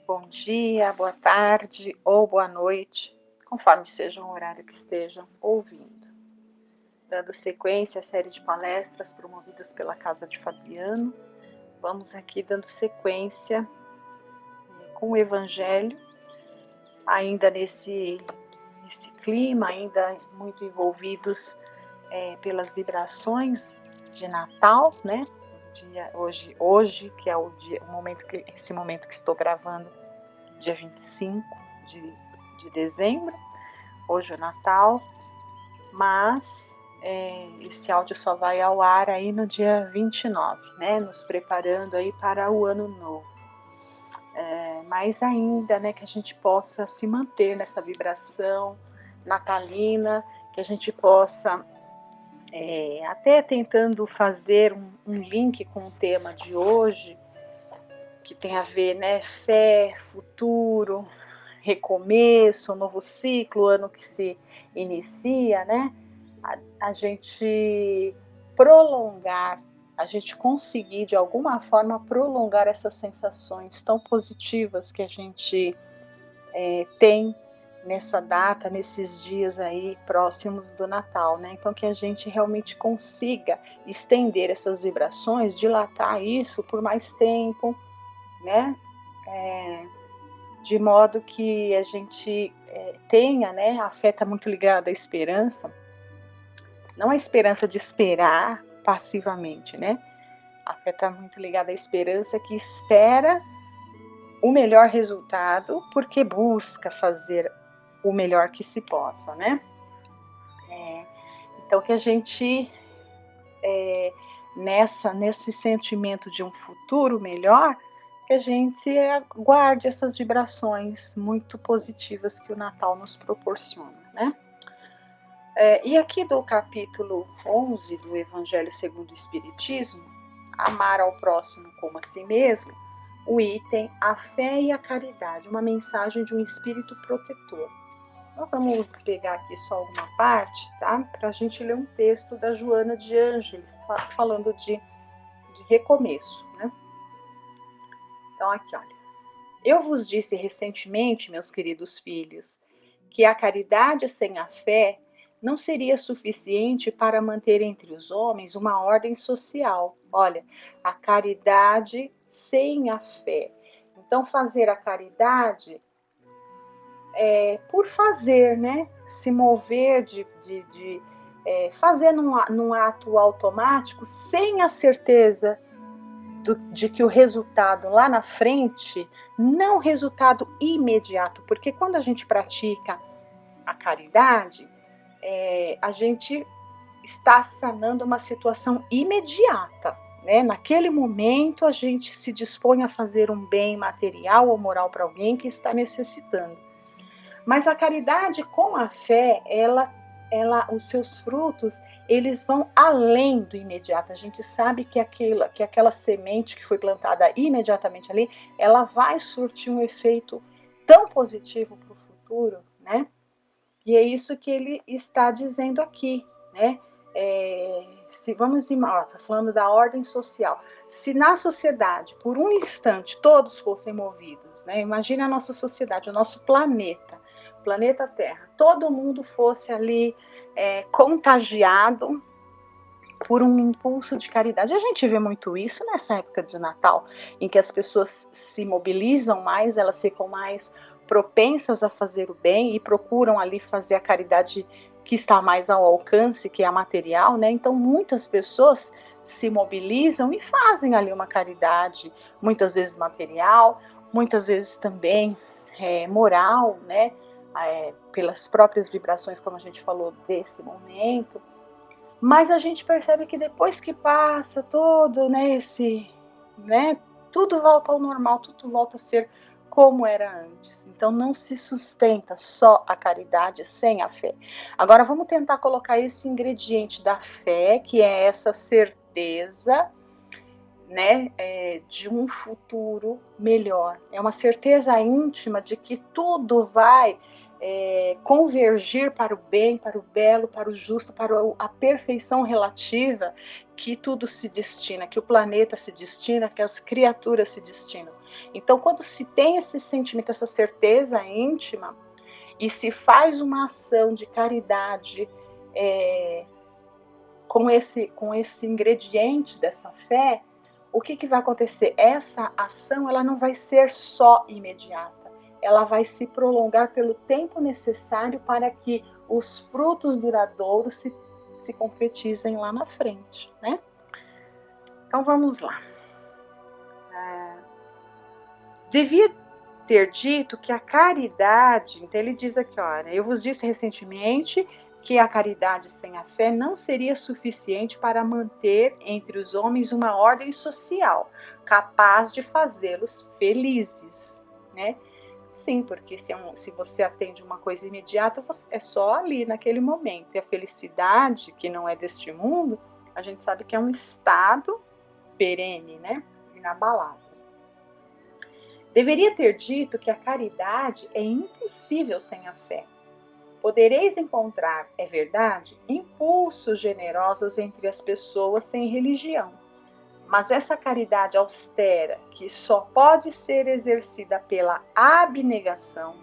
Bom dia, boa tarde ou boa noite, conforme seja o horário que estejam ouvindo. Dando sequência à série de palestras promovidas pela Casa de Fabiano, vamos aqui dando sequência com o Evangelho, ainda nesse clima, ainda muito envolvidos pelas vibrações de Natal, né? Hoje, que é esse momento que estou gravando, dia 25 de dezembro, hoje é Natal, mas esse áudio só vai ao ar aí no dia 29, né, nos preparando aí para o ano novo. Mas ainda, né, que a gente possa se manter nessa vibração natalina, que a gente possa, até tentando fazer um link com o tema de hoje, que tem a ver, né, fé, futuro, recomeço, novo ciclo, ano que se inicia, né? A gente prolongar, a gente conseguir de alguma forma prolongar essas sensações tão positivas que a gente tem nessa data, nesses dias aí próximos do Natal, né? Então que a gente realmente consiga estender essas vibrações, dilatar isso por mais tempo, né? De modo que a gente tenha, né, a fé está muito ligada à esperança, não a esperança de esperar passivamente, né? A fé está muito ligada à esperança que espera o melhor resultado porque busca fazer o melhor que se possa, né? Então que a gente nesse sentimento de um futuro melhor, que a gente guarde essas vibrações muito positivas que o Natal nos proporciona, né? E aqui do capítulo 11 do Evangelho segundo o Espiritismo, amar ao próximo como a si mesmo, o item a fé e a caridade, uma mensagem de um espírito protetor. Nós vamos pegar aqui só alguma parte, tá? Para a gente ler um texto da Joana de Ângeles, falando de recomeço, né? Então aqui, olha. Eu vos disse recentemente, meus queridos filhos, que a caridade sem a fé não seria suficiente para manter entre os homens uma ordem social. Olha, a caridade sem a fé. Então, fazer a caridade por fazer, né? Se mover fazer num ato automático, sem a certeza de que o resultado lá na frente, não resultado imediato, porque quando a gente pratica a caridade, a gente está sanando uma situação imediata, né? Naquele momento a gente se dispõe a fazer um bem material ou moral para alguém que está necessitando. Mas a caridade com a fé, os seus frutos, eles vão além do imediato. A gente sabe que aquela semente que foi plantada imediatamente ali, ela vai surtir um efeito tão positivo para o futuro, né? E é isso que ele está dizendo aqui, né? Se vamos tá falando da ordem social, se na sociedade, por um instante, todos fossem movidos, né? Imagina a nossa sociedade, o nosso planeta Terra, todo mundo fosse ali contagiado por um impulso de caridade. A gente vê muito isso nessa época de Natal, em que as pessoas se mobilizam mais, elas ficam mais propensas a fazer o bem e procuram ali fazer a caridade que está mais ao alcance, que é a material, né? Então muitas pessoas se mobilizam e fazem ali uma caridade, muitas vezes material, muitas vezes também moral, né? Pelas próprias vibrações, como a gente falou, desse momento. Mas a gente percebe que depois que passa todo, né, tudo volta ao normal, tudo volta a ser como era antes. Então não se sustenta só a caridade sem a fé. Agora vamos tentar colocar esse ingrediente da fé, que é essa certeza, né, de um futuro melhor. É uma certeza íntima de que tudo vai convergir para o bem, para o belo, para o justo, para a perfeição relativa, que tudo se destina, que o planeta se destina, que as criaturas se destinam. Então, quando se tem esse sentimento, essa certeza íntima, e se faz uma ação de caridade com esse ingrediente dessa fé, o que vai acontecer? Essa ação ela não vai ser só imediata, ela vai se prolongar pelo tempo necessário para que os frutos duradouros se concretizem lá na frente, né? Então vamos lá. Devia ter dito que a caridade, então ele diz aqui, olha, eu vos disse recentemente que a caridade sem a fé não seria suficiente para manter entre os homens uma ordem social capaz de fazê-los felizes, né? Sim, porque se você atende uma coisa imediata, é só ali, naquele momento. E a felicidade, que não é deste mundo, a gente sabe que é um estado perene, né? Inabalável. Deveria ter dito que a caridade é impossível sem a fé. Podereis encontrar, é verdade, impulsos generosos entre as pessoas sem religião. Mas essa caridade austera, que só pode ser exercida pela abnegação,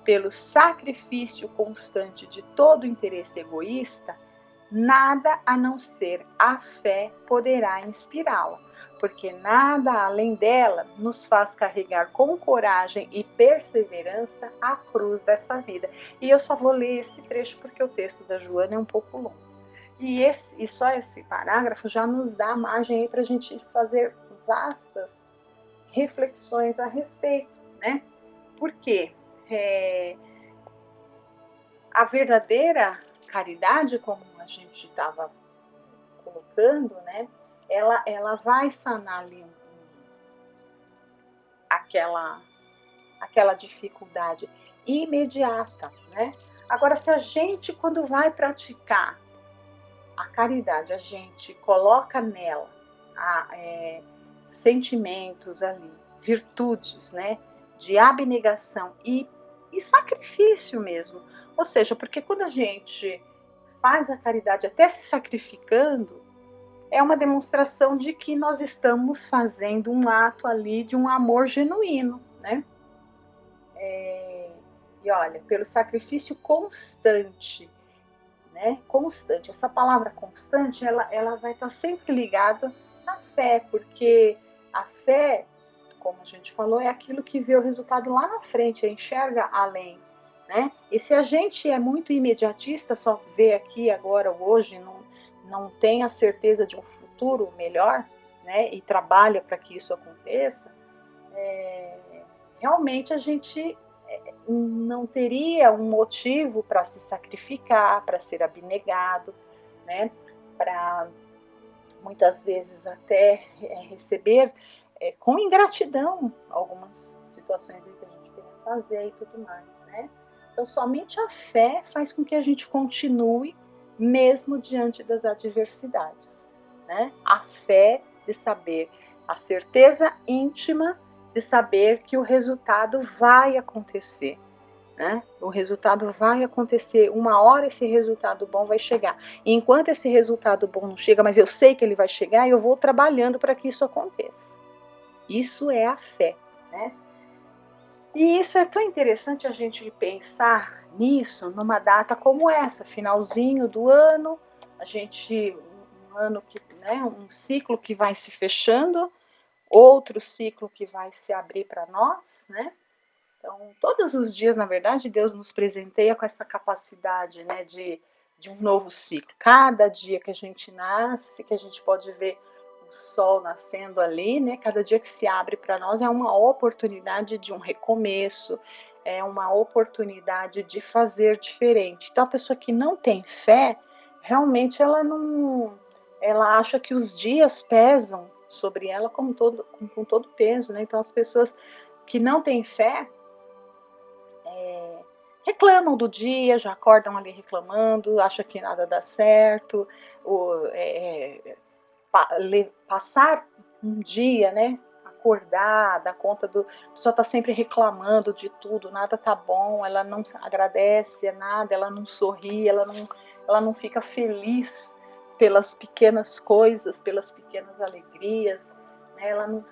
pelo sacrifício constante de todo interesse egoísta, nada a não ser a fé poderá inspirá-la, porque nada além dela nos faz carregar com coragem e perseverança a cruz dessa vida. E eu só vou ler esse trecho porque o texto da Joana é um pouco longo. E só esse parágrafo já nos dá margem para a gente fazer vastas reflexões a respeito, né? Porque a verdadeira caridade, como a gente estava colocando, né? Ela vai sanar ali aquela dificuldade imediata, né? Agora, se a gente, quando vai praticar a caridade, a gente coloca nela sentimentos ali, virtudes, né? De abnegação e sacrifício mesmo. Ou seja, porque quando a gente faz a caridade até se sacrificando, é uma demonstração de que nós estamos fazendo um ato ali de um amor genuíno, né? E olha, pelo sacrifício constante, né? Constante. Essa palavra constante, ela vai estar sempre ligada à fé, porque a fé, como a gente falou, é aquilo que vê o resultado lá na frente, enxerga além, né? E se a gente é muito imediatista, só vê aqui, agora, hoje, não tem a certeza de um futuro melhor, né? E trabalha para que isso aconteça, realmente a gente não teria um motivo para se sacrificar, para ser abnegado, né? Para muitas vezes até receber com ingratidão algumas situações que a gente queria fazer e tudo mais, né? Então, somente a fé faz com que a gente continue mesmo diante das adversidades, né? A fé de saber, a certeza íntima de saber que o resultado vai acontecer, né? O resultado vai acontecer, uma hora esse resultado bom vai chegar. E enquanto esse resultado bom não chega, mas eu sei que ele vai chegar, eu vou trabalhando para que isso aconteça. Isso é a fé, né? E isso é tão interessante a gente pensar nisso numa data como essa, finalzinho do ano, um ano que, né, um ciclo que vai se fechando, outro ciclo que vai se abrir para nós, né? Então, todos os dias, na verdade, Deus nos presenteia com essa capacidade, né, de um novo ciclo. Cada dia que a gente nasce, que a gente pode ver o sol nascendo ali, né, cada dia que se abre para nós é uma oportunidade de um recomeço, é uma oportunidade de fazer diferente. Então, a pessoa que não tem fé, realmente ela acha que os dias pesam sobre ela com todo peso, né? Então, as pessoas que não têm fé, reclamam do dia, já acordam ali reclamando, acham que nada dá certo, passar um dia, né? Acordar, dar conta do. A pessoa está sempre reclamando de tudo, nada tá bom, ela não agradece a nada, ela não sorri, ela não fica feliz pelas pequenas coisas, pelas pequenas alegrias, né? Ela não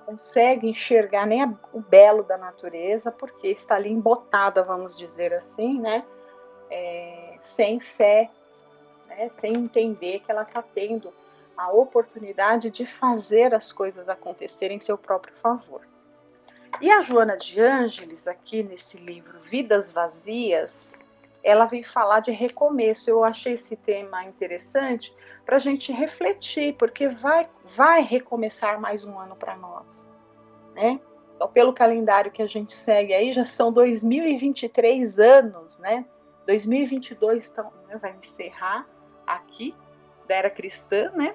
consegue enxergar nem o belo da natureza, porque está ali embotada, vamos dizer assim, né? Sem fé, né? Sem entender que ela está tendo a oportunidade de fazer as coisas acontecerem em seu próprio favor. E a Joana de Ângeles, aqui nesse livro Vidas Vazias, ela vem falar de recomeço. Eu achei esse tema interessante para a gente refletir, porque vai recomeçar mais um ano para nós, né? Então, pelo calendário que a gente segue aí, já são 2023 anos, né? 2022 então, né, vai encerrar aqui da era cristã, né?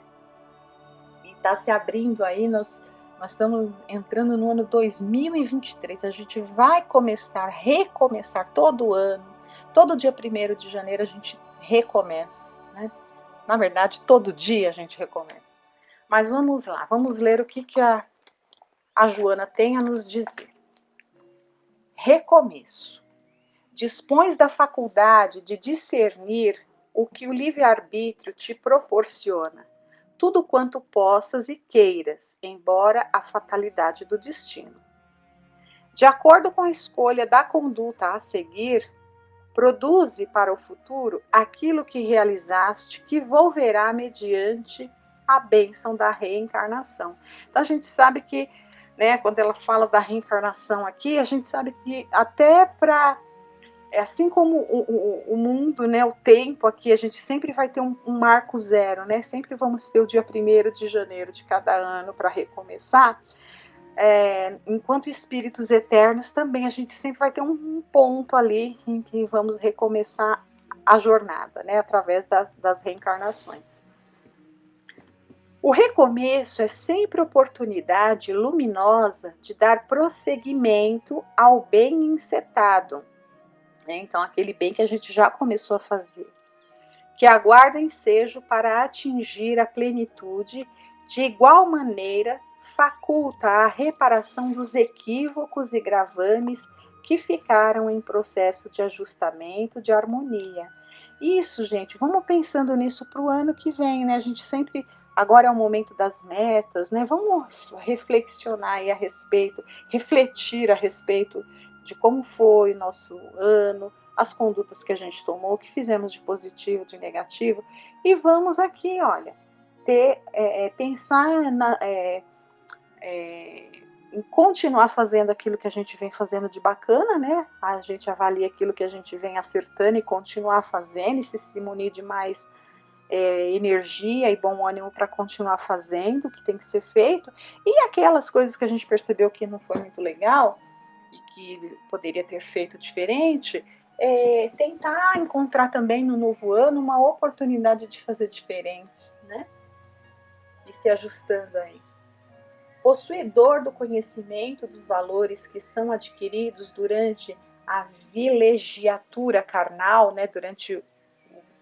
E está se abrindo aí, nós estamos entrando no ano 2023. A gente vai recomeçar todo ano, todo dia 1º de janeiro a gente recomeça, né? Na verdade, todo dia a gente recomeça. Mas vamos lá, vamos ler o que a Joana tem a nos dizer. Recomeço. Dispões da faculdade de discernir o que o livre-arbítrio te proporciona, tudo quanto possas e queiras, embora a fatalidade do destino. De acordo com a escolha da conduta a seguir, produze para o futuro aquilo que realizaste, que volverá mediante a bênção da reencarnação. Então a gente sabe que, né, quando ela fala da reencarnação aqui, a gente sabe que até para assim como o mundo, né, o tempo aqui, a gente sempre vai ter um marco zero, né? Sempre vamos ter o dia 1º de janeiro de cada ano para recomeçar. Enquanto espíritos eternos também a gente sempre vai ter um ponto ali em que vamos recomeçar a jornada, né, através das reencarnações. O recomeço é sempre oportunidade luminosa de dar prosseguimento ao bem encetado. Então, aquele bem que a gente já começou a fazer, que aguarda ensejo para atingir a plenitude, de igual maneira faculta a reparação dos equívocos e gravames que ficaram em processo de ajustamento, de harmonia. Isso, gente, vamos pensando nisso para o ano que vem, né? A gente sempre, agora é o momento das metas, né? Vamos reflexionar aí a respeito, refletir a respeito de como foi o nosso ano, as condutas que a gente tomou, o que fizemos de positivo, de negativo, e vamos aqui, olha, pensar em continuar fazendo aquilo que a gente vem fazendo de bacana, né? A gente avalia aquilo que a gente vem acertando e continuar fazendo, e se munir de mais energia e bom ânimo para continuar fazendo o que tem que ser feito, e aquelas coisas que a gente percebeu que não foi muito legal e que poderia ter feito diferente, tentar encontrar também no novo ano uma oportunidade de fazer diferente, né? E se ajustando aí. Possuidor do conhecimento dos valores que são adquiridos durante a vilegiatura carnal, né, durante o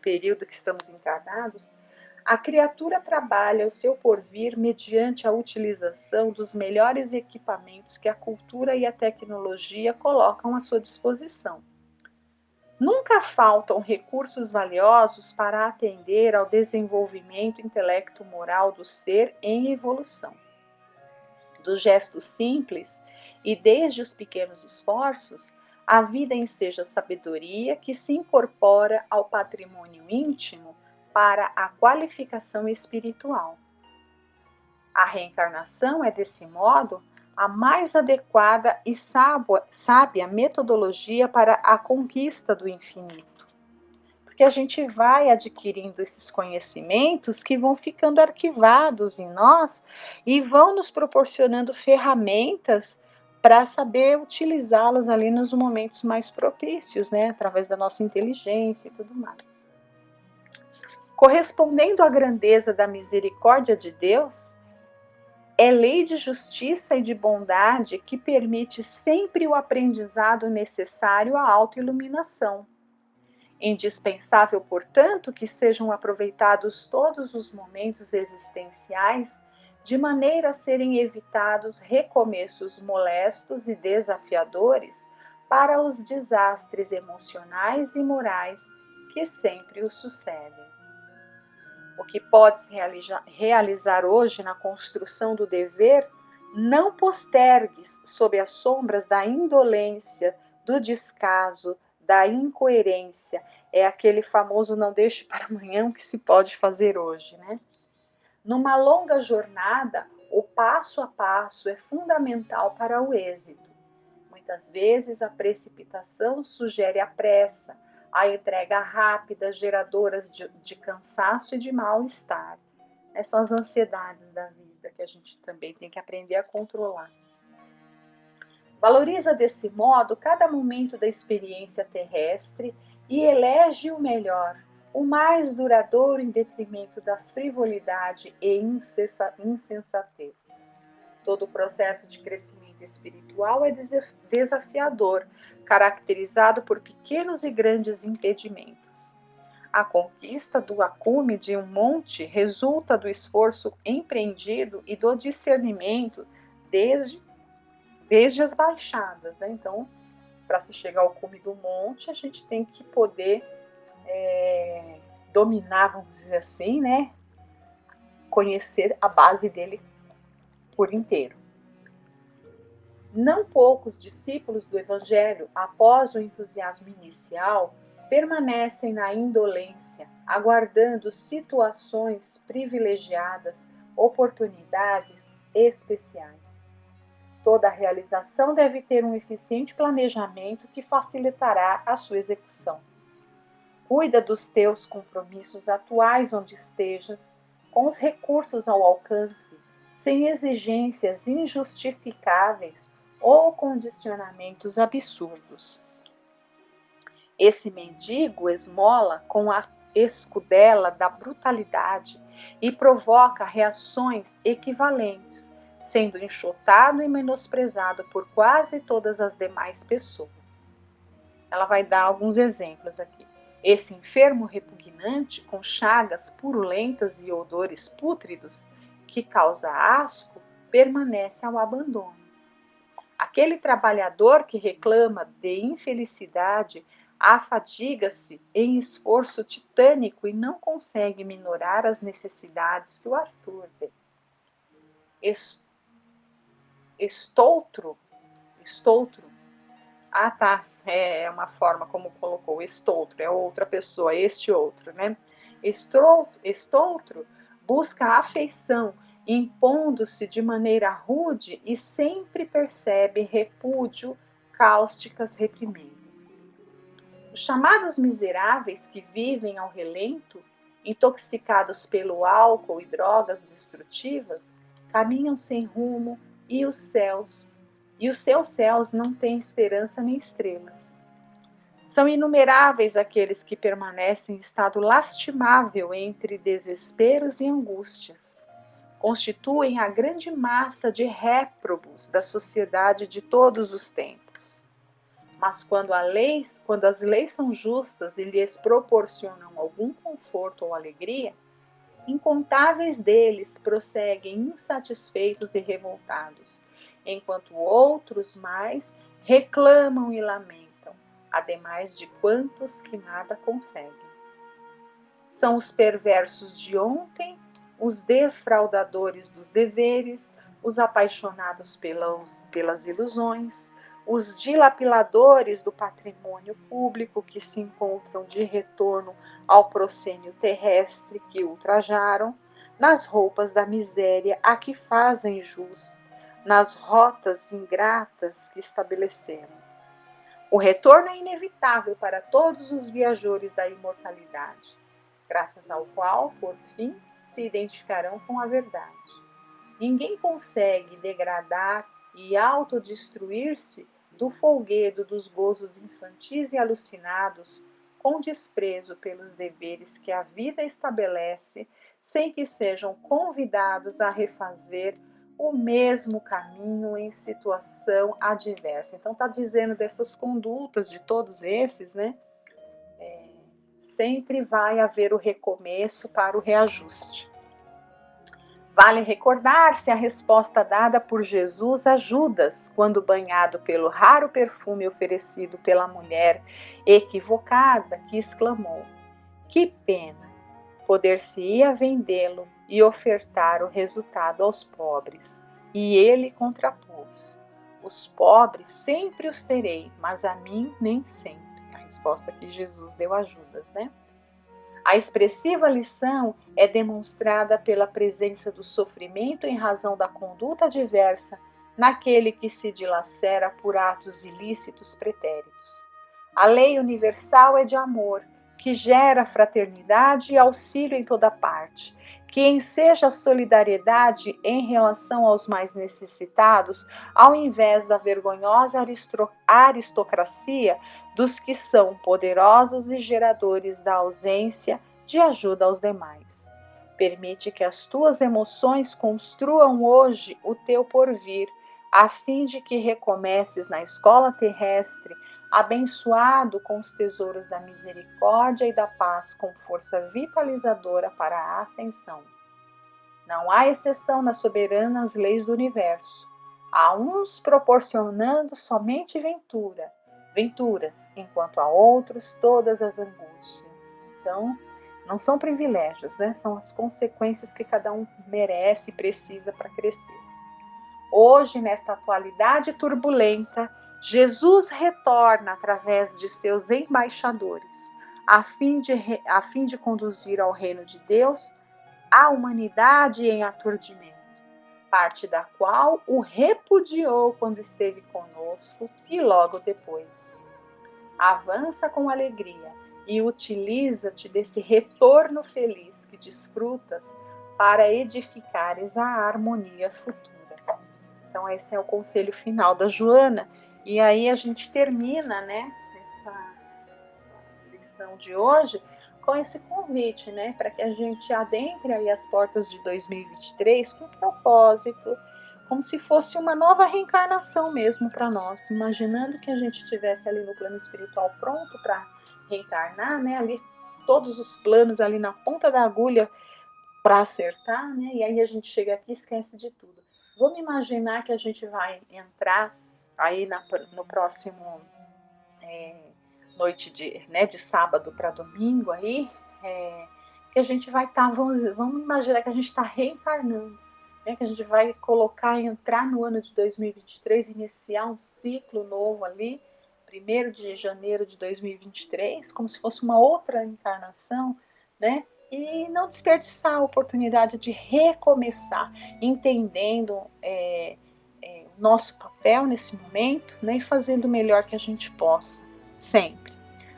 período que estamos encarnados, a criatura trabalha o seu porvir mediante a utilização dos melhores equipamentos que a cultura e a tecnologia colocam à sua disposição. Nunca faltam recursos valiosos para atender ao desenvolvimento intelecto-moral do ser em evolução. Dos gestos simples e desde os pequenos esforços, a vida enseja sabedoria que se incorpora ao patrimônio íntimo para a qualificação espiritual. A reencarnação é, desse modo, a mais adequada e sábia metodologia para a conquista do infinito. Porque a gente vai adquirindo esses conhecimentos que vão ficando arquivados em nós e vão nos proporcionando ferramentas para saber utilizá-las ali nos momentos mais propícios, né? Através da nossa inteligência e tudo mais. Correspondendo à grandeza da misericórdia de Deus, é lei de justiça e de bondade que permite sempre o aprendizado necessário à autoiluminação. Indispensável, portanto, que sejam aproveitados todos os momentos existenciais de maneira a serem evitados recomeços molestos e desafiadores para os desastres emocionais e morais que sempre os sucedem. O que podes realizar hoje na construção do dever, não postergues sob as sombras da indolência, do descaso, da incoerência. É aquele famoso não deixe para amanhã o que se pode fazer hoje, né? Numa longa jornada, o passo a passo é fundamental para o êxito. Muitas vezes a precipitação sugere a pressa, a entrega rápida, geradoras de cansaço e de mal-estar. Essas são as ansiedades da vida que a gente também tem que aprender a controlar. Valoriza desse modo cada momento da experiência terrestre e elege o melhor, o mais duradouro em detrimento da frivolidade e insensatez. Todo o processo de crescimento espiritual é desafiador, caracterizado por pequenos e grandes impedimentos. A conquista do acume de um monte resulta do esforço empreendido e do discernimento desde as baixadas, né? Então, para se chegar ao cume do monte, a gente tem que poder dominar, vamos dizer assim, né? Conhecer a base dele por inteiro. Não poucos discípulos do Evangelho, após o entusiasmo inicial, permanecem na indolência, aguardando situações privilegiadas, oportunidades especiais. Toda realização deve ter um eficiente planejamento que facilitará a sua execução. Cuida dos teus compromissos atuais onde estejas, com os recursos ao alcance, sem exigências injustificáveis ou condicionamentos absurdos. Esse mendigo esmola com a escudela da brutalidade e provoca reações equivalentes, sendo enxotado e menosprezado por quase todas as demais pessoas. Ela vai dar alguns exemplos aqui. Esse enfermo repugnante, com chagas purulentas e odores pútridos, que causa asco, permanece ao abandono. Aquele trabalhador que reclama de infelicidade afadiga-se em esforço titânico e não consegue minorar as necessidades que o aturvem. Estoutro. Ah, tá. É uma forma como colocou. Estoutro é outra pessoa, este outro, né? Estoutro busca a afeição, impondo-se de maneira rude e sempre percebe repúdio, cáusticas reprimendas. Os chamados miseráveis que vivem ao relento, intoxicados pelo álcool e drogas destrutivas, caminham sem rumo e os seus céus não têm esperança nem estrelas. São inumeráveis aqueles que permanecem em estado lastimável entre desesperos e angústias. Constituem a grande massa de réprobos da sociedade de todos os tempos. Mas quando as leis são justas e lhes proporcionam algum conforto ou alegria, incontáveis deles prosseguem insatisfeitos e revoltados, enquanto outros mais reclamam e lamentam, ademais de quantos que nada conseguem. São os perversos de ontem, os defraudadores dos deveres, os apaixonados pelas ilusões, os dilapiladores do patrimônio público que se encontram de retorno ao proscênio terrestre que ultrajaram, nas roupas da miséria a que fazem jus, nas rotas ingratas que estabeleceram. O retorno é inevitável para todos os viajores da imortalidade, graças ao qual, por fim, se identificarão com a verdade. Ninguém consegue degradar e autodestruir-se do folguedo dos gozos infantis e alucinados, com desprezo pelos deveres que a vida estabelece, sem que sejam convidados a refazer o mesmo caminho em situação adversa. Então, está dizendo dessas condutas de todos esses, né? Sempre vai haver o recomeço para o reajuste. Vale recordar-se a resposta dada por Jesus a Judas, quando banhado pelo raro perfume oferecido pela mulher equivocada, que exclamou: "Que pena! Poder-se-ia vendê-lo e ofertar o resultado aos pobres." E ele contrapôs: "Os pobres sempre os terei, mas a mim nem sempre." A resposta que Jesus deu a Judas, né? A expressiva lição é demonstrada pela presença do sofrimento em razão da conduta adversa naquele que se dilacera por atos ilícitos pretéritos. A lei universal é de amor, que gera fraternidade e auxílio em toda parte, que enseja a solidariedade em relação aos mais necessitados, ao invés da vergonhosa aristocracia dos que são poderosos e geradores da ausência de ajuda aos demais. Permite que as tuas emoções construam hoje o teu porvir, a fim de que recomeces na escola terrestre, abençoado com os tesouros da misericórdia e da paz, com força vitalizadora para a ascensão. Não há exceção nas soberanas leis do universo. Há uns proporcionando somente venturas, enquanto a outros todas as angústias. Então, não são privilégios, né? São as consequências que cada um merece e precisa para crescer. Hoje, nesta atualidade turbulenta, Jesus retorna através de seus embaixadores, a fim de conduzir ao reino de Deus a humanidade em aturdimento, parte da qual o repudiou quando esteve conosco e logo depois. Avança com alegria e utiliza-te desse retorno feliz que desfrutas para edificares a harmonia futura. Então esse é o conselho final da Joana. E aí a gente termina, né, essa lição de hoje com esse convite, né, para que a gente adentre aí as portas de 2023 com propósito, como se fosse uma nova reencarnação mesmo para nós, imaginando que a gente estivesse ali no plano espiritual pronto para reencarnar, né, ali todos os planos ali na ponta da agulha para acertar, né, e aí a gente chega aqui e esquece de tudo. Vamos imaginar que a gente vai entrar aí no próximo noite de sábado para domingo aí, que a gente vai estar, vamos imaginar que a gente está reencarnando, né, que a gente vai entrar no ano de 2023, iniciar um ciclo novo ali, 1º de janeiro de 2023, como se fosse uma outra encarnação, né? E não desperdiçar a oportunidade de recomeçar, entendendo o nosso papel nesse momento, né, e fazendo o melhor que a gente possa, sempre.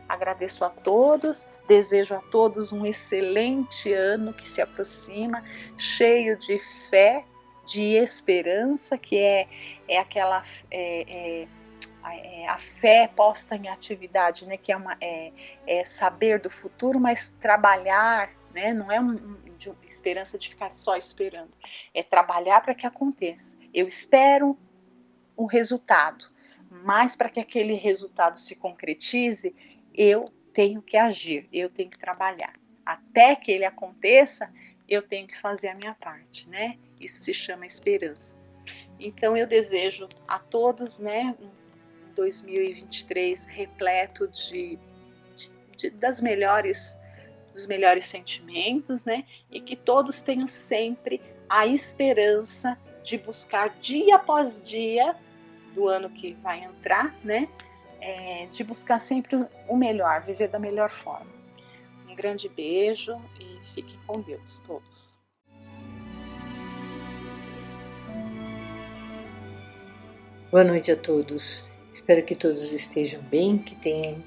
Agradeço a todos, desejo a todos um excelente ano que se aproxima, cheio de fé, de esperança, que é aquela a fé posta em atividade, né, que é saber do futuro, mas trabalhar, né, não é de esperança de ficar só esperando, é trabalhar para que aconteça. Eu espero um resultado, mas para que aquele resultado se concretize, eu tenho que agir, eu tenho que trabalhar. Até que ele aconteça, eu tenho que fazer a minha parte, né? Isso se chama esperança. Então eu desejo a todos, né, um 2023 repleto dos melhores sentimentos, né? E que todos tenham sempre a esperança de buscar dia após dia do ano que vai entrar, né? De buscar sempre o melhor, viver da melhor forma. Um grande beijo e fiquem com Deus todos. Boa noite a todos. Espero que todos estejam bem, que tenham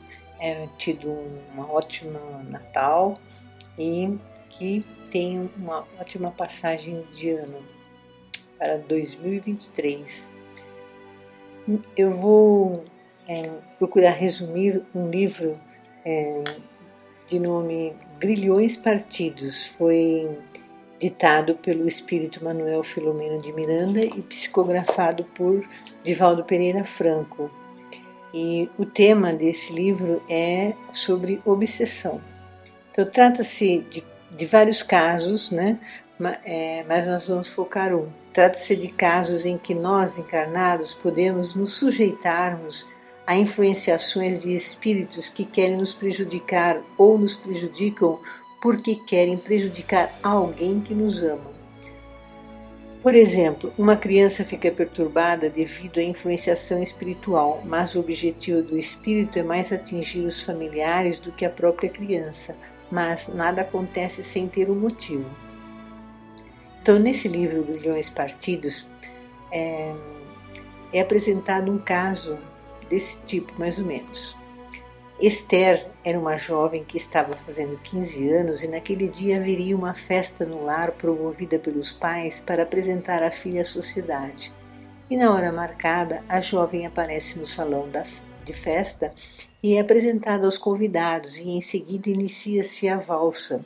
tido uma ótima Natal e que tenham uma ótima passagem de ano para 2023. Eu vou procurar resumir um livro de nome Grilhões Partidos. Foi ditado pelo espírito Manuel Filomeno de Miranda e psicografado por Divaldo Pereira Franco. E o tema desse livro é sobre obsessão. Então trata-se de vários casos, né, mas nós vamos focar um. Trata-se de casos em que nós, encarnados, podemos nos sujeitarmos a influenciações de espíritos que querem nos prejudicar ou nos prejudicam porque querem prejudicar alguém que nos ama. Por exemplo, uma criança fica perturbada devido à influenciação espiritual, mas o objetivo do espírito é mais atingir os familiares do que a própria criança, mas nada acontece sem ter um motivo. Então, nesse livro, Grilhões Partidos, é apresentado um caso desse tipo, mais ou menos. Esther era uma jovem que estava fazendo 15 anos e naquele dia haveria uma festa no lar promovida pelos pais para apresentar a filha à sociedade. E na hora marcada, a jovem aparece no salão de festa e é apresentada aos convidados e em seguida inicia-se a valsa.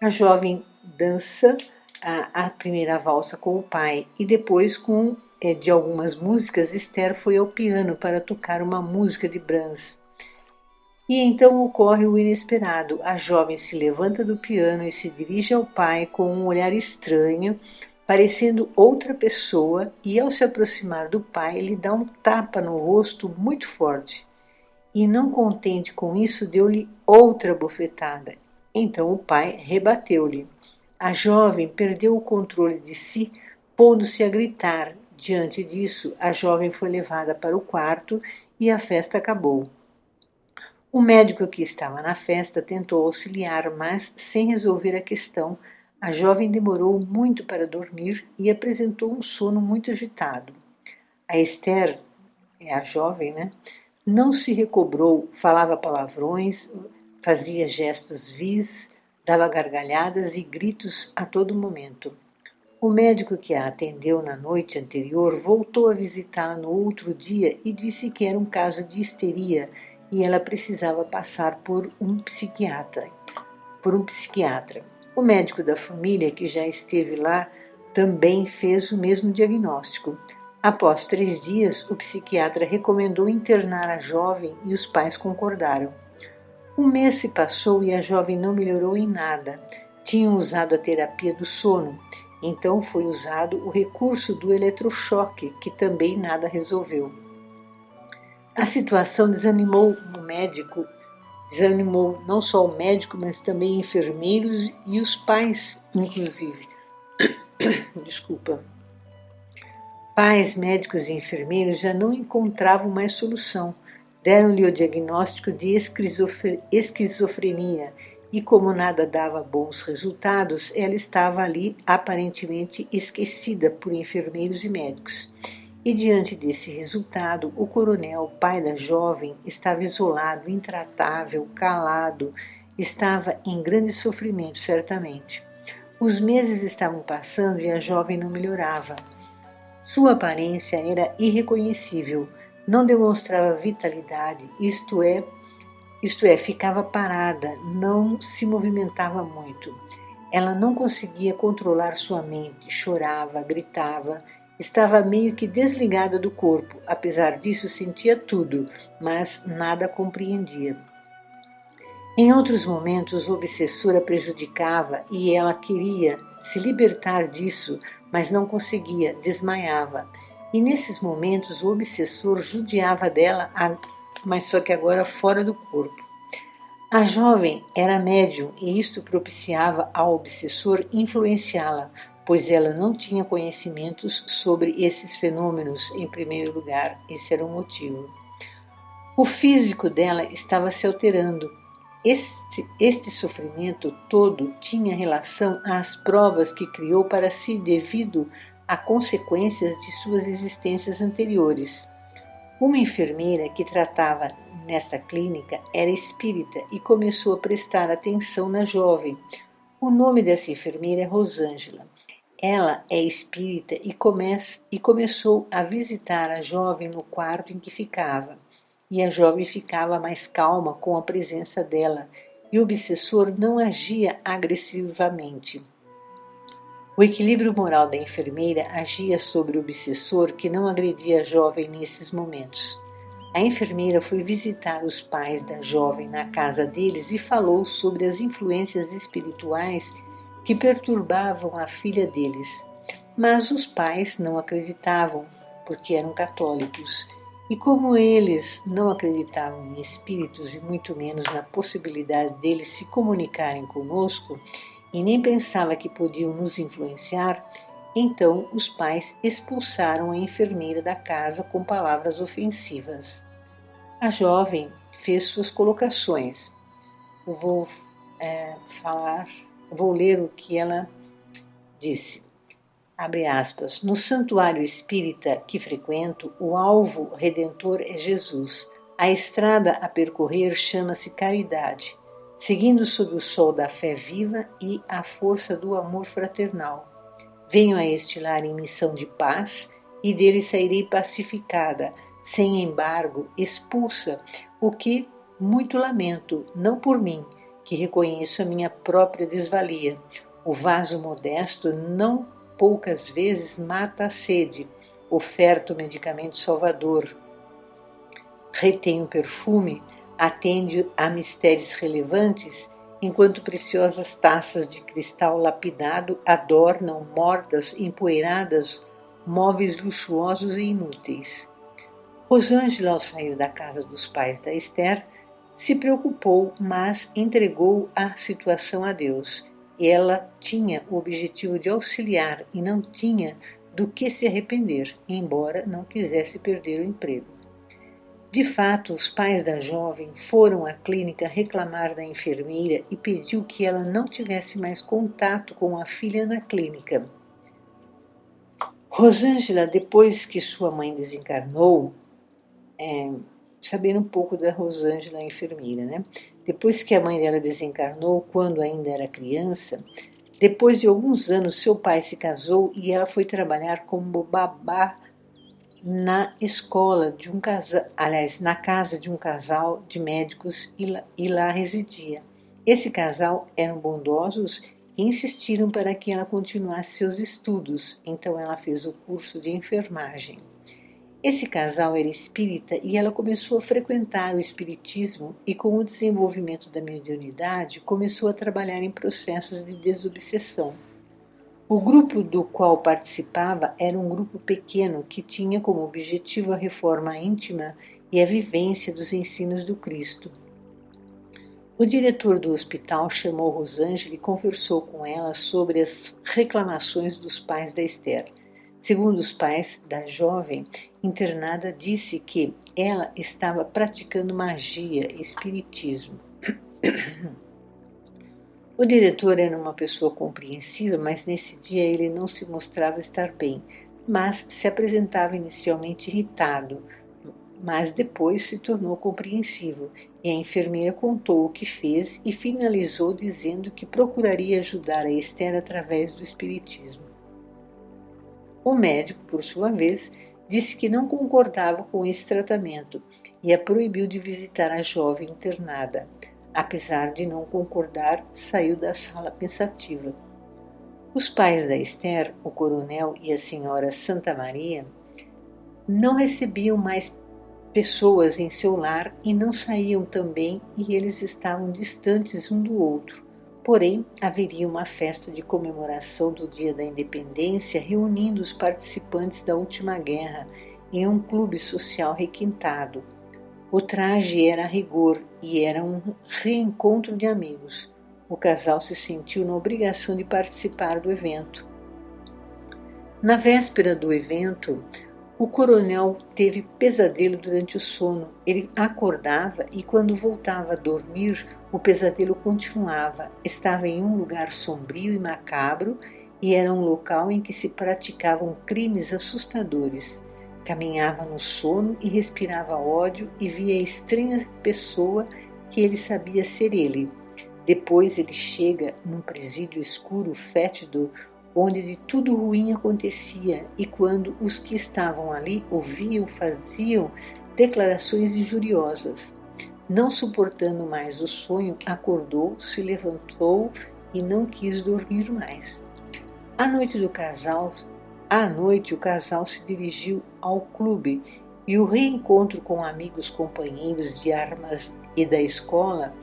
A jovem dança a primeira valsa com o pai e depois de algumas músicas, Esther foi ao piano para tocar uma música de Brahms. E então ocorre o inesperado. A jovem se levanta do piano e se dirige ao pai com um olhar estranho, parecendo outra pessoa, e ao se aproximar do pai, lhe dá um tapa no rosto muito forte. E não contente com isso, deu-lhe outra bofetada. Então o pai rebateu-lhe. A jovem perdeu o controle de si, pondo-se a gritar. Diante disso, a jovem foi levada para o quarto e a festa acabou. O médico que estava na festa tentou auxiliar, mas sem resolver a questão, a jovem demorou muito para dormir e apresentou um sono muito agitado. A Esther, a jovem, não se recobrou, falava palavrões, fazia gestos vis, dava gargalhadas e gritos a todo momento. O médico que a atendeu na noite anterior voltou a visitá-la no outro dia e disse que era um caso de histeria e ela precisava passar por um psiquiatra. O médico da família, que já esteve lá, também fez o mesmo diagnóstico. Após 3 dias, o psiquiatra recomendou internar a jovem e os pais concordaram. 1 mês se passou e a jovem não melhorou em nada. Tinham usado a terapia do sono, então foi usado o recurso do eletrochoque, que também nada resolveu. A situação desanimou não só o médico, mas também enfermeiros e os pais, inclusive. Pais, médicos e enfermeiros já não encontravam mais solução. Deram-lhe o diagnóstico de esquizofrenia e, como nada dava bons resultados, ela estava ali aparentemente esquecida por enfermeiros e médicos. E diante desse resultado, o coronel, pai da jovem, estava isolado, intratável, calado, estava em grande sofrimento, certamente. Os meses estavam passando e a jovem não melhorava. Sua aparência era irreconhecível, não demonstrava vitalidade, isto é, ficava parada, não se movimentava muito. Ela não conseguia controlar sua mente, chorava, gritava, estava meio que desligada do corpo, apesar disso sentia tudo, mas nada compreendia. Em outros momentos, o obsessor a prejudicava e ela queria se libertar disso, mas não conseguia, desmaiava. E nesses momentos, o obsessor judiava dela, mas só que agora fora do corpo. A jovem era médium e isto propiciava ao obsessor influenciá-la, pois ela não tinha conhecimentos sobre esses fenômenos em primeiro lugar, esse era o motivo. O físico dela estava se alterando. Este sofrimento todo tinha relação às provas que criou para si devido a consequências de suas existências anteriores. Uma enfermeira que tratava nesta clínica era espírita e começou a prestar atenção na jovem. O nome dessa enfermeira é Rosângela. Ela é espírita e começou a visitar a jovem no quarto em que ficava. E a jovem ficava mais calma com a presença dela, e o obsessor não agia agressivamente. O equilíbrio moral da enfermeira agia sobre o obsessor, que não agredia a jovem nesses momentos. A enfermeira foi visitar os pais da jovem na casa deles e falou sobre as influências espirituais que perturbavam a filha deles. Mas os pais não acreditavam, porque eram católicos. E como eles não acreditavam em espíritos e muito menos na possibilidade deles se comunicarem conosco, e nem pensava que podiam nos influenciar, então os pais expulsaram a enfermeira da casa com palavras ofensivas. A jovem fez suas colocações. Eu vou ler o que ela disse. Abre aspas. No santuário espírita que frequento, o alvo redentor é Jesus. A estrada a percorrer chama-se caridade, seguindo sob o sol da fé viva e a força do amor fraternal. Venho a este lar em missão de paz e dele sairei pacificada, sem embargo, expulsa, o que muito lamento, não por mim, que reconheço a minha própria desvalia. O vaso modesto não poucas vezes mata a sede, oferta o medicamento salvador, retém o perfume, atende a mistérios relevantes, enquanto preciosas taças de cristal lapidado adornam mortas, empoeiradas, móveis luxuosos e inúteis. Rosângela, ao sair da casa dos pais da Esther, se preocupou, mas entregou a situação a Deus. Ela tinha o objetivo de auxiliar e não tinha do que se arrepender, embora não quisesse perder o emprego. De fato, os pais da jovem foram à clínica reclamar da enfermeira e pediu que ela não tivesse mais contato com a filha na clínica. Rosângela, depois que sua mãe desencarnou, sabendo um pouco da Rosângela, a enfermeira, né? Depois que a mãe dela desencarnou, quando ainda era criança, depois de alguns anos, seu pai se casou e ela foi trabalhar como babá na escola de um casal, aliás, na casa de um casal de médicos e lá residia. Esse casal eram bondosos e insistiram para que ela continuasse seus estudos, então ela fez o curso de enfermagem. Esse casal era espírita e ela começou a frequentar o espiritismo e, com o desenvolvimento da mediunidade, começou a trabalhar em processos de desobsessão. O grupo do qual participava era um grupo pequeno que tinha como objetivo a reforma íntima e a vivência dos ensinos do Cristo. O diretor do hospital chamou Rosângela e conversou com ela sobre as reclamações dos pais da Esther. Segundo os pais da jovem internada, disse que ela estava praticando magia e espiritismo. O diretor era uma pessoa compreensiva, mas nesse dia ele não se mostrava estar bem, mas se apresentava inicialmente irritado, mas depois se tornou compreensivo, e a enfermeira contou o que fez e finalizou dizendo que procuraria ajudar a Esther através do espiritismo. O médico, por sua vez, disse que não concordava com esse tratamento e a proibiu de visitar a jovem internada. Apesar de não concordar, saiu da sala pensativa. Os pais da Esther, o coronel e a senhora Santa Maria, não recebiam mais pessoas em seu lar e não saíam também, e eles estavam distantes um do outro. Porém, haveria uma festa de comemoração do Dia da Independência reunindo os participantes da última guerra em um clube social requintado. O traje era a rigor e era um reencontro de amigos. O casal se sentiu na obrigação de participar do evento. Na véspera do evento, o coronel teve pesadelo durante o sono. Ele acordava e, quando voltava a dormir, o pesadelo continuava. Estava em um lugar sombrio e macabro e era um local em que se praticavam crimes assustadores. Caminhava no sono e respirava ódio e via a estranha pessoa que ele sabia ser ele. Depois ele chega num presídio escuro, fétido, onde de tudo ruim acontecia, e quando os que estavam ali ouviam, faziam declarações injuriosas. Não suportando mais o sonho, acordou, se levantou e não quis dormir mais. À noite, o casal se dirigiu ao clube e o reencontro com amigos companheiros de armas e da escola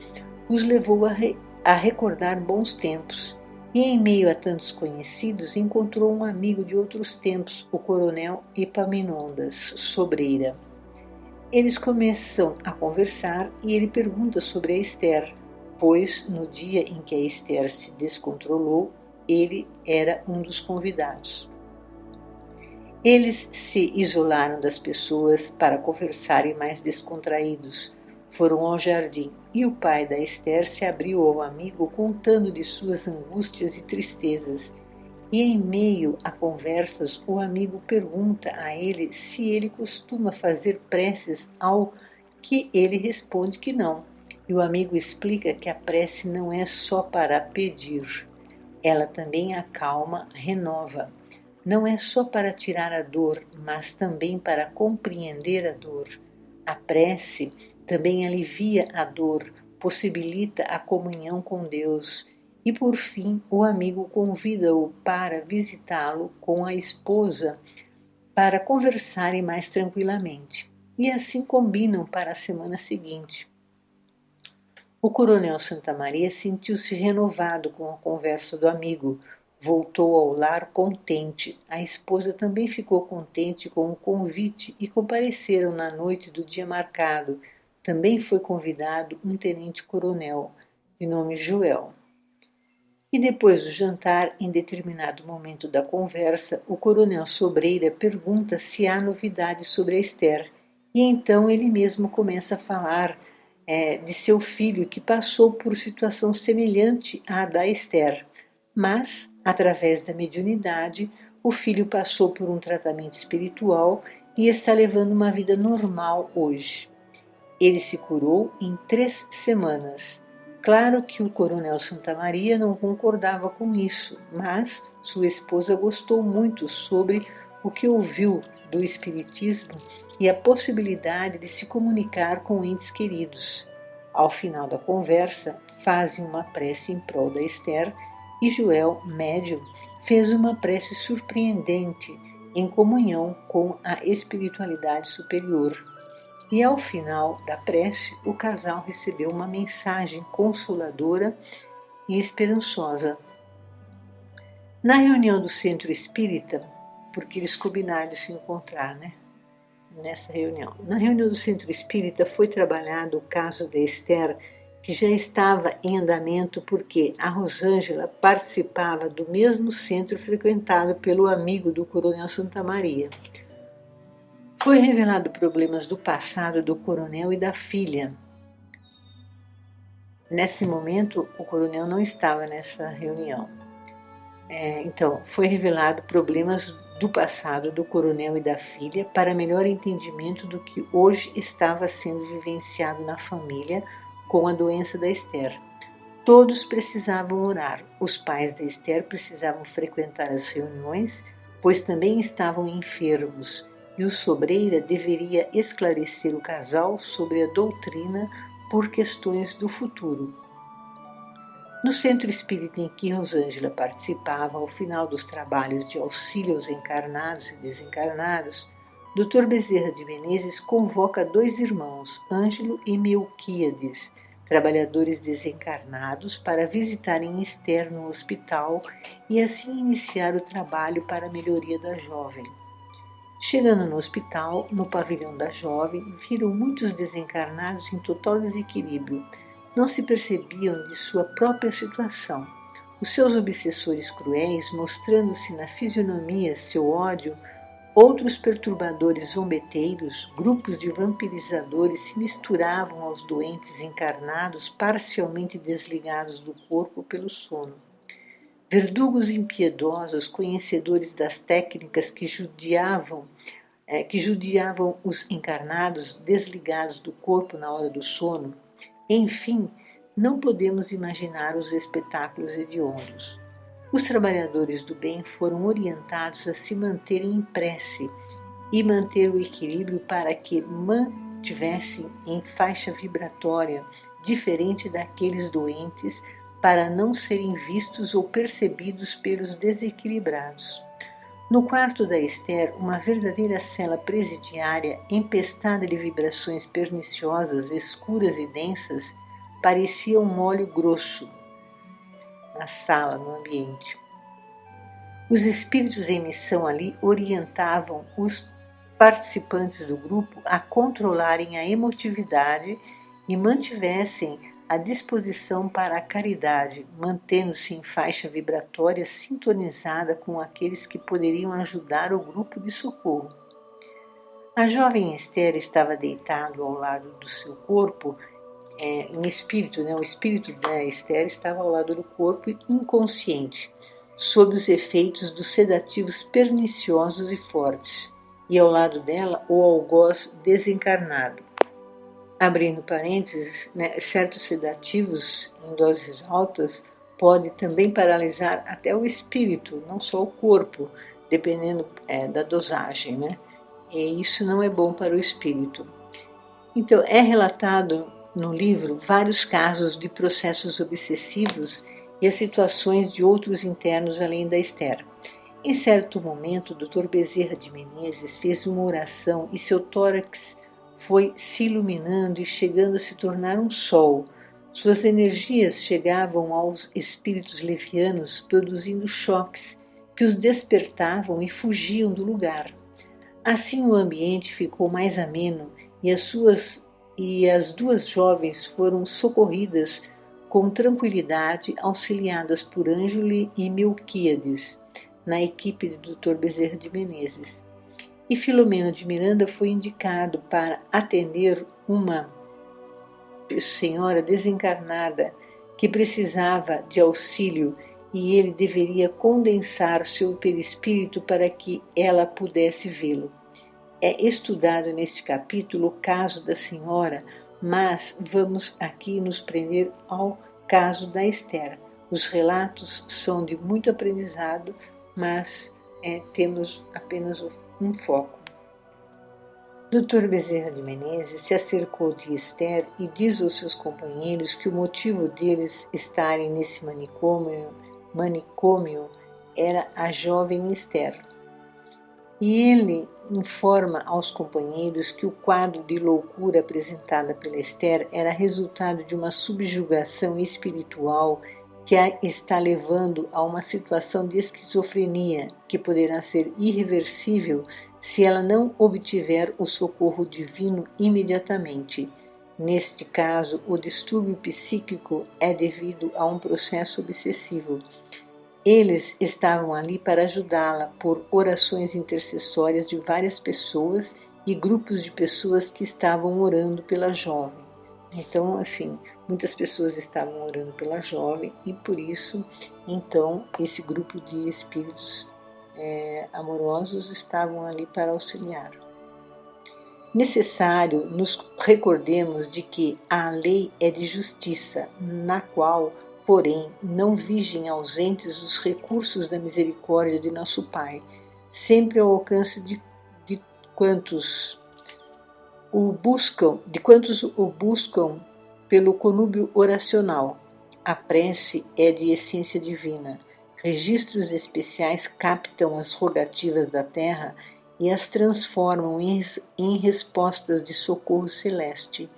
os levou a recordar bons tempos. E em meio a tantos conhecidos, encontrou um amigo de outros tempos, o coronel Epaminondas Sobreira. Eles começam a conversar e ele pergunta sobre a Esther, pois no dia em que a Esther se descontrolou, ele era um dos convidados. Eles se isolaram das pessoas para conversarem mais descontraídos. Foram ao jardim e o pai da Esther se abriu ao amigo contando de suas angústias e tristezas. E em meio a conversas, o amigo pergunta a ele se ele costuma fazer preces, ao que ele responde que não. E o amigo explica que a prece não é só para pedir, ela também acalma, renova. Não é só para tirar a dor, mas também para compreender a dor. A prece também alivia a dor, possibilita a comunhão com Deus. E por fim, o amigo convida-o para visitá-lo com a esposa para conversarem mais tranquilamente. E assim combinam para a semana seguinte. O coronel Santamaria sentiu-se renovado com a conversa do amigo. Voltou ao lar contente. A esposa também ficou contente com o convite e compareceram na noite do dia marcado. Também foi convidado um tenente-coronel, de nome Joel. E depois do jantar, em determinado momento da conversa, o coronel Sobreira pergunta se há novidades sobre a Esther. E então ele mesmo começa a falar de seu filho que passou por situação semelhante à da Esther. Mas, através da mediunidade, o filho passou por um tratamento espiritual e está levando uma vida normal hoje. Ele se curou em 3 semanas. Claro que o coronel Santamaria não concordava com isso, mas sua esposa gostou muito sobre o que ouviu do espiritismo e a possibilidade de se comunicar com entes queridos. Ao final da conversa, fazem uma prece em prol da Esther e Joel, médium, fez uma prece surpreendente em comunhão com a espiritualidade superior. E ao final da prece, o casal recebeu uma mensagem consoladora e esperançosa. Na reunião do Centro Espírita, porque eles combinaram de se encontrar, nessa reunião. Na reunião do Centro Espírita foi trabalhado o caso da Esther, que já estava em andamento porque a Rosângela participava do mesmo centro frequentado pelo amigo do coronel Santamaria. Foi revelado problemas do passado do coronel e da filha. Nesse momento, o coronel não estava nessa reunião. Então, foi revelado problemas do passado do coronel e da filha para melhor entendimento do que hoje estava sendo vivenciado na família com a doença da Esther. Todos precisavam orar. Os pais da Esther precisavam frequentar as reuniões, pois também estavam enfermos, e o Sobreira deveria esclarecer o casal sobre a doutrina por questões do futuro. No centro espírita em que Rosângela participava, ao final dos trabalhos de auxílio aos encarnados e desencarnados, Dr. Bezerra de Menezes convoca 2 irmãos, Ângelo e Melquíades, trabalhadores desencarnados, para visitarem Esther no hospital e assim iniciar o trabalho para a melhoria da jovem. Chegando no hospital, no pavilhão da jovem, viram muitos desencarnados em total desequilíbrio. Não se percebiam de sua própria situação. Os seus obsessores cruéis, mostrando-se na fisionomia seu ódio, outros perturbadores zombeteiros, grupos de vampirizadores se misturavam aos doentes encarnados parcialmente desligados do corpo pelo sono. Verdugos impiedosos, conhecedores das técnicas que judiavam os encarnados desligados do corpo na hora do sono. Enfim, não podemos imaginar os espetáculos hediondos. Os trabalhadores do bem foram orientados a se manterem em prece e manter o equilíbrio para que mantivessem em faixa vibratória diferente daqueles doentes, para não serem vistos ou percebidos pelos desequilibrados. No quarto da Esther, uma verdadeira cela presidiária, empestada de vibrações perniciosas, escuras e densas, parecia um óleo grosso. na sala, no ambiente. Os espíritos em missão ali orientavam os participantes do grupo a controlarem a emotividade e mantivessem a disposição para a caridade, mantendo-se em faixa vibratória sintonizada com aqueles que poderiam ajudar o grupo de socorro. A jovem Esther estava deitado ao lado do seu corpo, em espírito, o espírito da Esther estava ao lado do corpo inconsciente, sob os efeitos dos sedativos perniciosos e fortes, e ao lado dela o algoz desencarnado. Abrindo parênteses, certos sedativos em doses altas podem também paralisar até o espírito, não só o corpo, dependendo da dosagem, E isso não é bom para o espírito. Então, é relatado no livro vários casos de processos obsessivos e as situações de outros internos além da Esther. Em certo momento, o Dr. Bezerra de Menezes fez uma oração e seu tórax foi se iluminando e chegando a se tornar um sol. Suas energias chegavam aos espíritos levianos, produzindo choques que os despertavam e fugiam do lugar. Assim o ambiente ficou mais ameno e as duas jovens foram socorridas com tranquilidade, auxiliadas por Ângelo e Melquíades, na equipe do Dr. Bezerra de Menezes. E Filomena de Miranda foi indicado para atender uma senhora desencarnada que precisava de auxílio e ele deveria condensar seu perispírito para que ela pudesse vê-lo. É estudado neste capítulo o caso da senhora, mas vamos aqui nos prender ao caso da Esther. Os relatos são de muito aprendizado, mas temos apenas um foco. Dr. Bezerra de Menezes se acercou de Esther e diz aos seus companheiros que o motivo deles estarem nesse manicômio era a jovem Esther. E ele informa aos companheiros que o quadro de loucura apresentada pela Esther era resultado de uma subjugação espiritual que a está levando a uma situação de esquizofrenia que poderá ser irreversível se ela não obtiver o socorro divino imediatamente. Neste caso, o distúrbio psíquico é devido a um processo obsessivo. Eles estavam ali para ajudá-la por orações intercessórias de várias pessoas e grupos de pessoas que estavam orando pela jovem. Então, assim, muitas pessoas estavam orando pela jovem e por isso, então, esse grupo de espíritos amorosos estavam ali para auxiliar. Necessário nos recordemos de que a lei é de justiça, na qual, porém, não vigem ausentes os recursos da misericórdia de nosso Pai, sempre ao alcance de quantos o buscam pelo conúbio oracional. A prece é de essência divina. Registros especiais captam as rogativas da terra e as transformam em respostas de socorro celeste.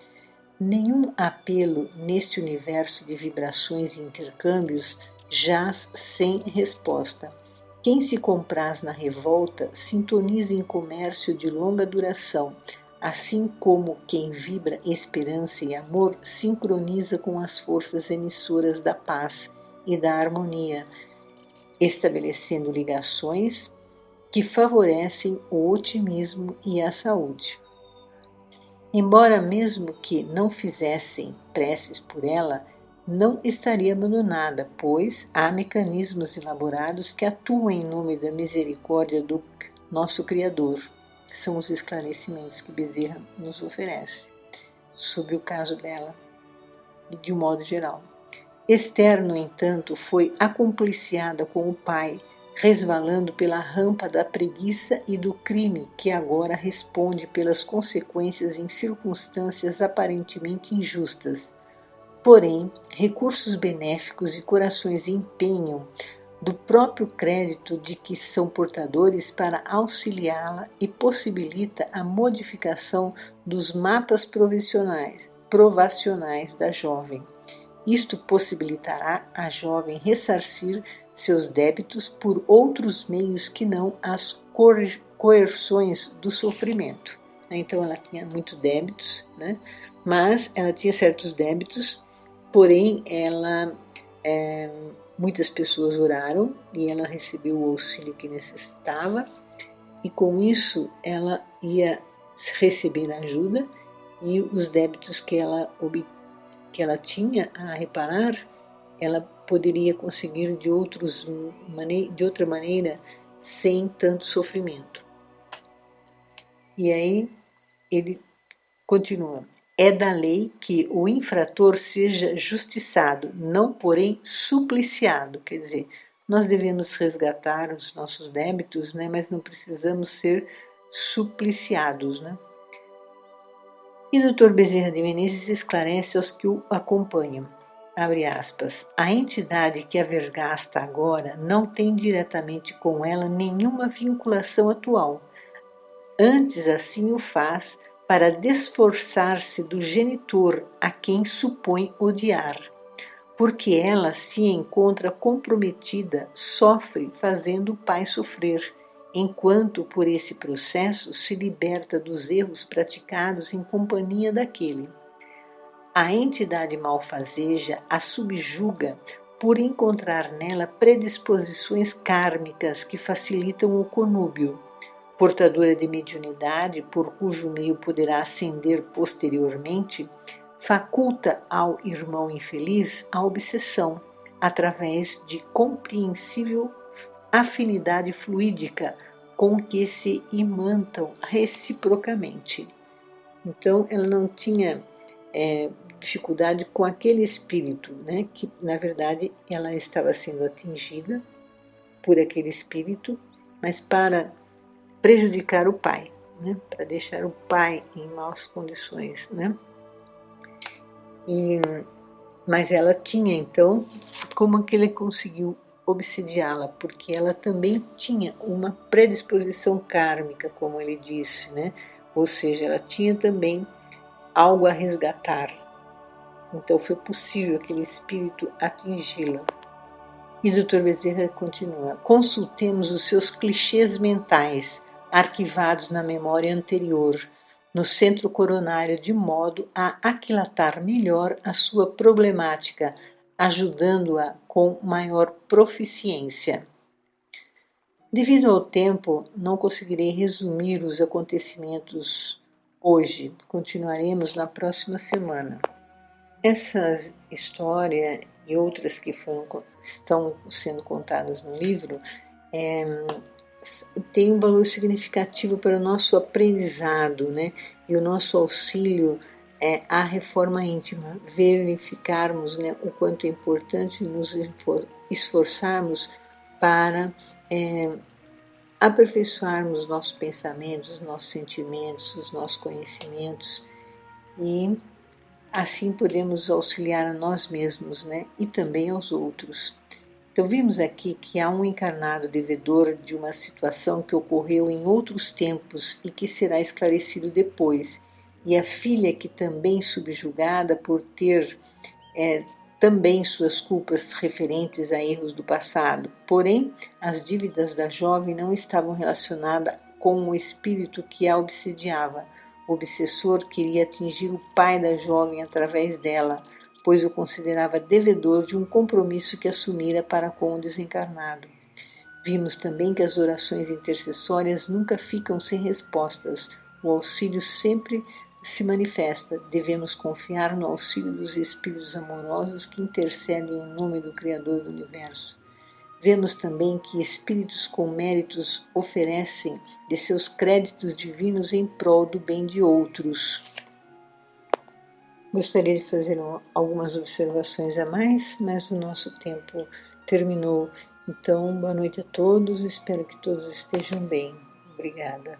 Nenhum apelo neste universo de vibrações e intercâmbios jaz sem resposta. Quem se compraz na revolta sintoniza em comércio de longa duração, assim como quem vibra esperança e amor sincroniza com as forças emissoras da paz e da harmonia, estabelecendo ligações que favorecem o otimismo e a saúde. Embora mesmo que não fizessem preces por ela, não estaria abandonada, pois há mecanismos elaborados que atuam em nome da misericórdia do nosso Criador. São os esclarecimentos que Bezerra nos oferece sobre o caso dela e de um modo geral. Esther, no entanto, foi acompliciada com o pai, resvalando pela rampa da preguiça e do crime, que agora responde pelas consequências em circunstâncias aparentemente injustas. Porém, recursos benéficos e corações empenham do próprio crédito de que são portadores para auxiliá-la e possibilita a modificação dos mapas provacionais da jovem. Isto possibilitará a jovem ressarcir seus débitos por outros meios que não as coerções do sofrimento. Então ela tinha muitos débitos, né? Mas ela tinha certos débitos, porém muitas pessoas oraram e ela recebeu o auxílio que necessitava, e com isso ela ia receber ajuda, e os débitos que ela tinha a reparar, ela poderia conseguir de outra maneira, sem tanto sofrimento. E aí ele continua: é da lei que o infrator seja justiçado, não porém supliciado. Quer dizer, nós devemos resgatar os nossos débitos, né, mas não precisamos ser supliciados, né? E o Dr. Bezerra de Menezes esclarece aos que o acompanham, abre aspas, a entidade que a vergasta agora não tem diretamente com ela nenhuma vinculação atual. Antes assim o faz para desforçar-se do genitor a quem supõe odiar. Porque ela se encontra comprometida, sofre fazendo o pai sofrer, enquanto por esse processo se liberta dos erros praticados em companhia daquele. A entidade malfazeja a subjuga por encontrar nela predisposições kármicas que facilitam o conúbio, portadora de mediunidade por cujo meio poderá ascender posteriormente, faculta ao irmão infeliz a obsessão, através de compreensível afinidade fluídica com que se imantam reciprocamente. Então, ela não tinha dificuldade com aquele espírito, né, que na verdade ela estava sendo atingida por aquele espírito, mas para prejudicar o pai, né, para deixar o pai em más condições, né? Mas ela tinha então, como que ele conseguiu obsidiá-la? Porque ela também tinha uma predisposição kármica, como ele disse, né? Ou seja, ela tinha também algo a resgatar. Então foi possível aquele espírito atingi-la. E o Dr. Bezerra continua: consultemos os seus clichês mentais, arquivados na memória anterior, no centro coronário, de modo a aquilatar melhor a sua problemática, ajudando-a com maior proficiência. Devido ao tempo, não conseguirei resumir os acontecimentos hoje. Continuaremos na próxima semana. Essa história e outras que estão sendo contadas no livro tem um valor significativo para o nosso aprendizado, né? E o nosso auxílio à reforma íntima, verificarmos, né, o quanto é importante nos esforçarmos para aperfeiçoarmos os nossos pensamentos, os nossos sentimentos, os nossos conhecimentos, e assim podemos auxiliar a nós mesmos, né, e também aos outros. Então vimos aqui que há um encarnado devedor de uma situação que ocorreu em outros tempos e que será esclarecido depois, e a filha que também subjugada por ter também suas culpas referentes a erros do passado. Porém, as dívidas da jovem não estavam relacionadas com o espírito que a obsediava. O obsessor queria atingir o pai da jovem através dela, pois o considerava devedor de um compromisso que assumira para com o desencarnado. Vimos também que as orações intercessórias nunca ficam sem respostas. O auxílio sempre se manifesta. Devemos confiar no auxílio dos espíritos amorosos que intercedem em nome do Criador do Universo. Vemos também que espíritos com méritos oferecem de seus créditos divinos em prol do bem de outros. Gostaria de fazer algumas observações a mais, mas o nosso tempo terminou. Então, boa noite a todos, espero que todos estejam bem. Obrigada.